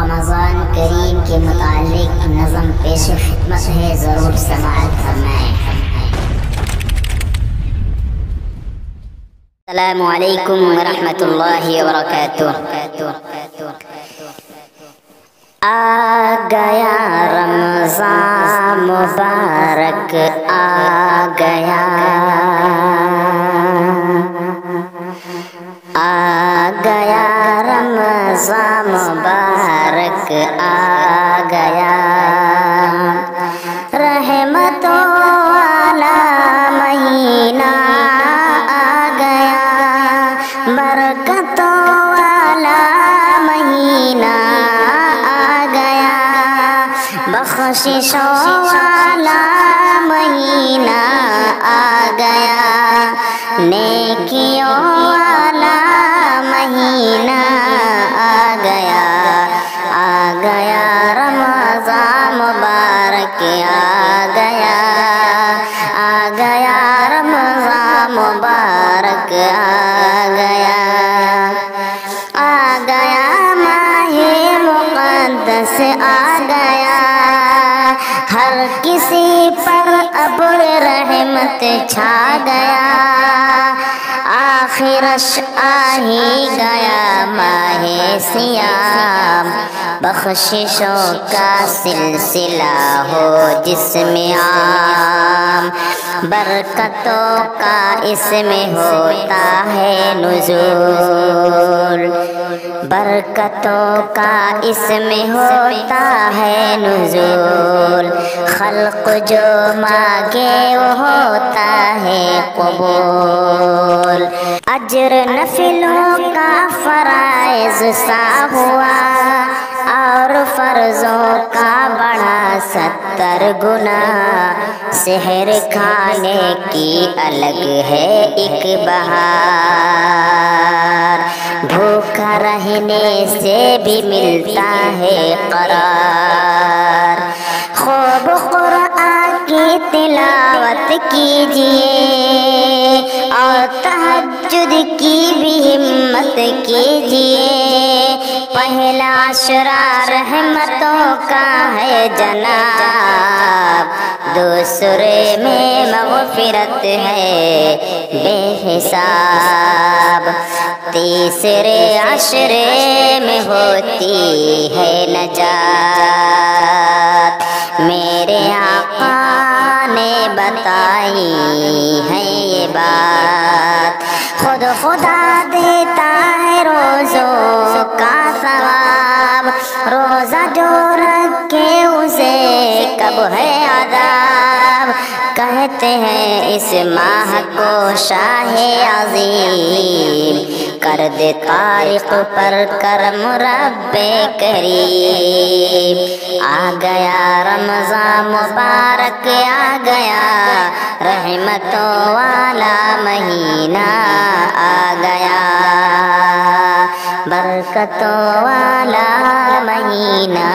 رمضان کریم کے متعلق نظم پیش خدمت ہے، ضرور سماعت فرمائیں۔ السلام علیکم ورحمۃ اللہ وبرکاتہ۔ آ گیا رمضان مبارک، آ گیا، آ گیا رمضان مبارک، آ گیا رحمتوں والا مہینہ، آ گیا برکتوں والا مہینہ، آ گیا بخششوں والا مہینہ، آ گیا نیکیوں والا مہینہ، آ گیا، آ گیا رمضان مبارک، آ گیا، آ گیا رمضان مبارک، آ گیا، آ گیا ماہ مقدس، آ گیا ہر کسی پر ابر رحمت چھا گیا، آخرش آ ہی گیا ماہ صیام، بخششوں کا سلسلہ ہو جس میں عام، برکتوں کا اس میں ہوتا ہے نزول، برکتوں کا اس میں ہوتا ہے نزول، خلق جو مانگے وہ ہوتا ہے قبول، اجر نفلوں کا فرائض سا ہوا اور فرضوں کا بڑھا 70 گنا، سحر کھانے کی الگ ہے ایک بہار، بھوکا رہنے سے بھی ملتا ہے قرار، خوب قرآن کی تلاوت کیجئے اور تہجد کی بھی ہمت کیجئے، پہلا عشرہ رحمتوں کا ہے جناب، دوسرے میں مغفرت ہے بے حساب، تیسرے عشرے میں ہوتی ہے نجات، میرے آقا نے بتائی ہے یہ بات، خود خدا دیتا ہے روزوں کا ثواب، روزہ جو رکھے اسے کب ہے عذاب، کہتے ہیں اس ماہ کو شاہ عظیم، کر دے طارق پر کرم رب کریم، آ گیا رمضان مبارک، آ گیا رحمتوں والا مہینہ، آ گیا برکتوں والا مہینہ،